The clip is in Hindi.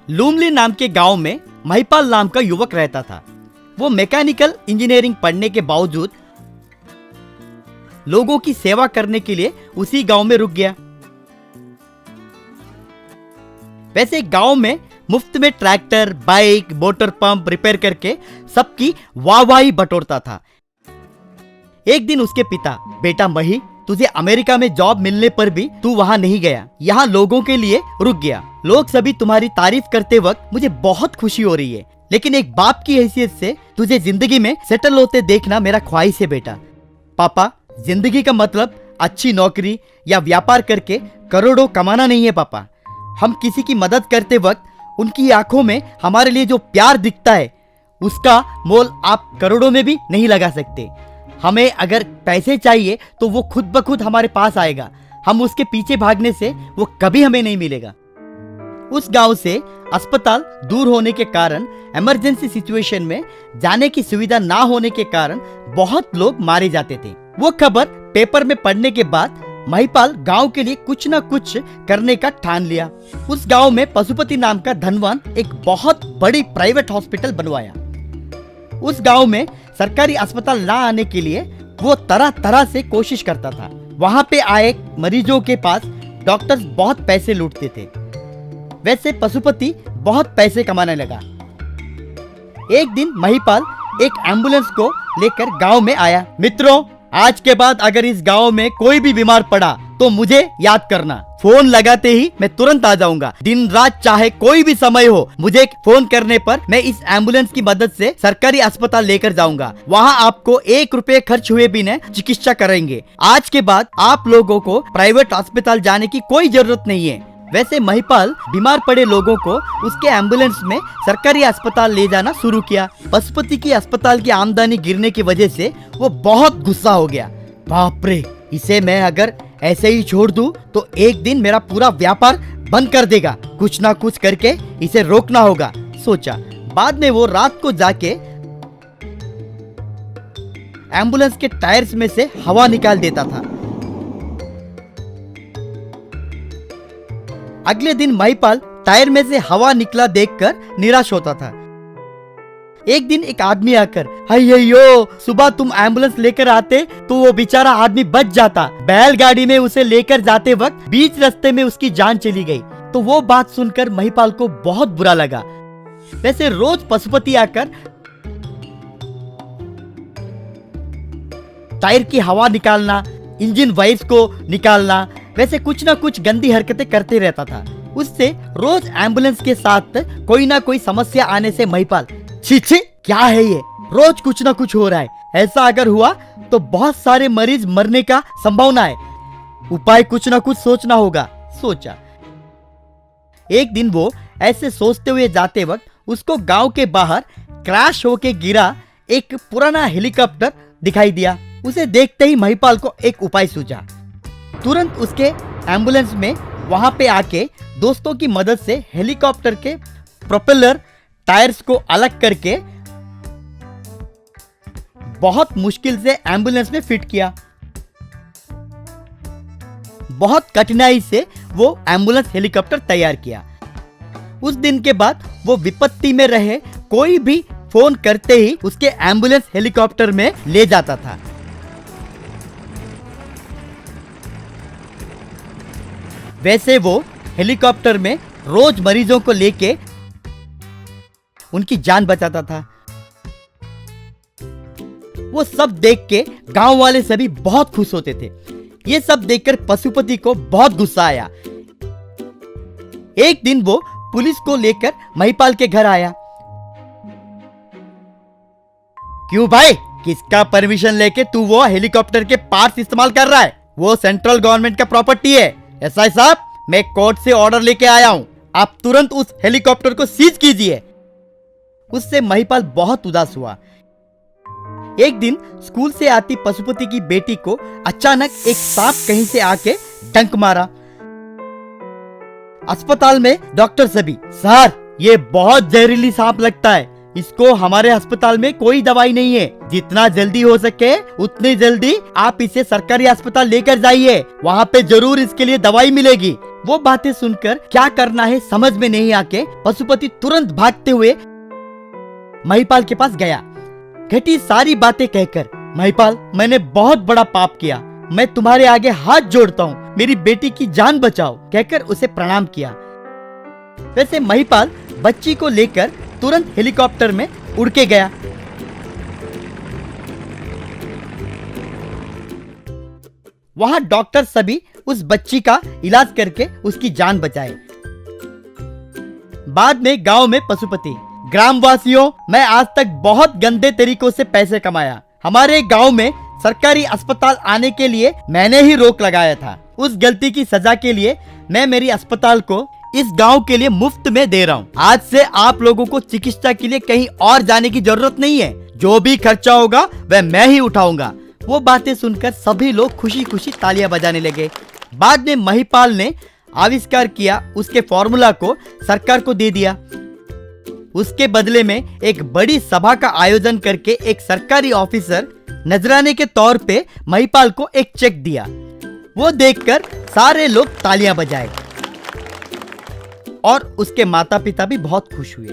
लूमली नाम के गांव में महिपाल नाम का युवक रहता था। वो मैकेनिकल इंजीनियरिंग पढ़ने के बावजूद लोगों की सेवा करने के लिए उसी गांव में रुक गया। वैसे गांव में मुफ्त में tractor, bike, motor pump repair करके सबकी वाहवाही बटोरता था। एक दिन उसके पिता, बेटा मही, तुझे अमेरिका में जॉब मिलने पर भी तू वहां नहीं गया, यहाँ लोगों के लिए रुक गया। लोग सभी तुम्हारी तारीफ करते वक्त मुझे बहुत खुशी हो रही है, लेकिन एक बाप की हैसियत से तुझे जिंदगी में सेटल होते देखना मेरा ख्वाहिश है बेटा। पापा, जिंदगी का मतलब अच्छी नौकरी या व्यापार करके करोड़ों कमाना नहीं है पापा। हम किसी की मदद करते वक्त उनकी आंखों में हमारे लिए जो प्यार दिखता है उसका मोल आप करोड़ों में भी नहीं लगा सकते। हमें अगर पैसे चाहिए तो वो खुद ब खुद हमारे पास आएगा। हम उसके पीछे भागने से वो कभी हमें नहीं मिलेगा। उस गांव से अस्पताल दूर होने के कारण, इमरजेंसी सिचुएशन में जाने की सुविधा ना होने के कारण बहुत लोग मारे जाते थे। वो खबर पेपर में पढ़ने के बाद महिपाल गांव के लिए कुछ न कुछ करने का ठान लिया। उस गांव में पशुपति नाम का धनवान एक बहुत बड़ी प्राइवेट हॉस्पिटल बनवाया। उस गांव में सरकारी अस्पताल ना आने के लिए वो तरह तरह से कोशिश करता था। वहां पे आए मरीजों के पास डॉक्टर्स बहुत पैसे लूटते थे। वैसे पशुपति बहुत पैसे कमाने लगा। एक दिन महिपाल एक एम्बुलेंस को लेकर गांव में आया। मित्रों, आज के बाद अगर इस गांव में कोई भी बीमार पड़ा तो मुझे याद करना। फोन लगाते ही मैं तुरंत आ जाऊंगा। दिन रात चाहे कोई भी समय हो, मुझे फोन करने पर मैं इस एम्बुलेंस की मदद से सरकारी अस्पताल लेकर जाऊंगा। वहां आपको 1 रुपए खर्च हुए बिना चिकित्सा करेंगे। आज के बाद आप लोगों को प्राइवेट अस्पताल जाने की कोई जरूरत नहीं है। वैसे महिपाल बीमार पड़े लोगों को उसके एम्बुलेंस में सरकारी अस्पताल ले जाना शुरू किया। पशुपति की अस्पताल की आमदनी गिरने की वजह से वो बहुत गुस्सा हो गया। बाप रे, इसे मैं अगर ऐसे ही छोड़ दूं तो एक दिन मेरा पूरा व्यापार बंद कर देगा। कुछ ना कुछ करके इसे रोकना होगा, सोचा। बाद में वो रात को जाके एम्बुलेंस के टायर्स में से हवा निकाल देता था। अगले दिन महिपाल टायर में से हवा निकला देखकर निराश होता था। एक दिन एक आदमी आकर, अय्यो, सुबह तुम एम्बुलेंस लेकर आते तो वो बेचारा आदमी बच जाता। बैलगाड़ी में उसे लेकर जाते वक्त बीच रास्ते में उसकी जान चली गई। तो वो बात सुनकर महिपाल को बहुत बुरा लगा। वैसे रोज पशुपति आकर टायर की हवा निकालना, इंजन वायर्स को निकालना, वैसे कुछ ना कुछ गंदी हरकतें करते रहता था। उससे रोज एम्बुलेंस के साथ कोई ना कोई समस्या आने से महिपाल, छी छी, क्या है ये, रोज कुछ ना कुछ हो रहा है। ऐसा अगर हुआ तो बहुत सारे मरीज मरने का संभावना है। उपाय कुछ ना कुछ सोचना होगा, सोचा। एक दिन वो ऐसे सोचते हुए जाते वक्त उसको गांव के बाहर क्रैश होके गिरा एक पुराना हेलीकॉप्टर दिखाई दिया। उसे देखते ही महिपाल को एक उपाय सूझा। तुरंत उसके एम्बुलेंस में वहां पे आके दोस्तों की मदद से हेलीकॉप्टर के प्रोपेलर टायर्स को अलग करके बहुत मुश्किल से एम्बुलेंस में फिट किया। बहुत कठिनाई से वो एम्बुलेंस हेलीकॉप्टर तैयार किया। उस दिन के बाद वो विपत्ति में रहे कोई भी फोन करते ही उसके एम्बुलेंस हेलीकॉप्टर में ले जाता था। वैसे वो हेलीकॉप्टर में रोज मरीजों को लेके उनकी जान बचाता था। वो सब देख के गांव वाले सभी बहुत खुश होते थे। ये सब देखकर पशुपति को बहुत गुस्सा आया। एक दिन वो पुलिस को लेकर महिपाल के घर आया। क्यों भाई, किसका परमिशन लेके तू वो हेलीकॉप्टर के पार्ट्स इस्तेमाल कर रहा है? वो सेंट्रल गवर्नमेंट का प्रॉपर्टी है। एसआई साहब, मैं कोर्ट से ऑर्डर लेके आया हूं, आप तुरंत उस हेलीकॉप्टर को सीज कीजिए। उससे महिपाल बहुत उदास हुआ। एक दिन स्कूल से आती पशुपति की बेटी को अचानक एक सांप कहीं से आके डंक मारा। अस्पताल में डॉक्टर सभी, सर ये बहुत जहरीली सांप लगता है, इसको हमारे अस्पताल में कोई दवाई नहीं है। जितना जल्दी हो सके उतनी जल्दी आप इसे सरकारी अस्पताल लेकर जाइए, वहाँ पे जरूर इसके लिए दवाई मिलेगी। वो बातें सुनकर क्या करना है समझ में नहीं आके पशुपति तुरंत भागते हुए महिपाल के पास गया। घटी सारी बातें कहकर, महिपाल मैंने बहुत बड़ा पाप किया, मैं तुम्हारे आगे हाथ जोड़ता हूँ, मेरी बेटी की जान बचाओ कहकर उसे प्रणाम किया। वैसे महिपाल बच्ची को लेकर तुरंत हेलीकॉप्टर में उड़ के गया। वहां डॉक्टर सभी उस बच्ची का इलाज करके उसकी जान बचाए। बाद में गांव में पशुपति, ग्रामवासियों, मैं आज तक बहुत गंदे तरीकों से पैसे कमाया। हमारे गांव में सरकारी अस्पताल आने के लिए मैंने ही रोक लगाया था। उस गलती की सजा के लिए मैं मेरी अस्पताल को इस गांव के लिए मुफ्त में दे रहा हूँ। आज से आप लोगों को चिकित्सा के लिए कहीं और जाने की जरूरत नहीं है। जो भी खर्चा होगा वह मैं ही उठाऊंगा। वो बातें सुनकर सभी लोग खुशी खुशी तालियां बजाने लगे। बाद में महिपाल ने आविष्कार किया उसके फॉर्मूला को सरकार को दे दिया। उसके बदले में एक बड़ी सभा का आयोजन करके एक सरकारी ऑफिसर नजराने के तौर पे महिपाल को एक चेक दिया। वो देखकर सारे लोग तालियां बजाए और उसके माता पिता भी बहुत खुश हुए।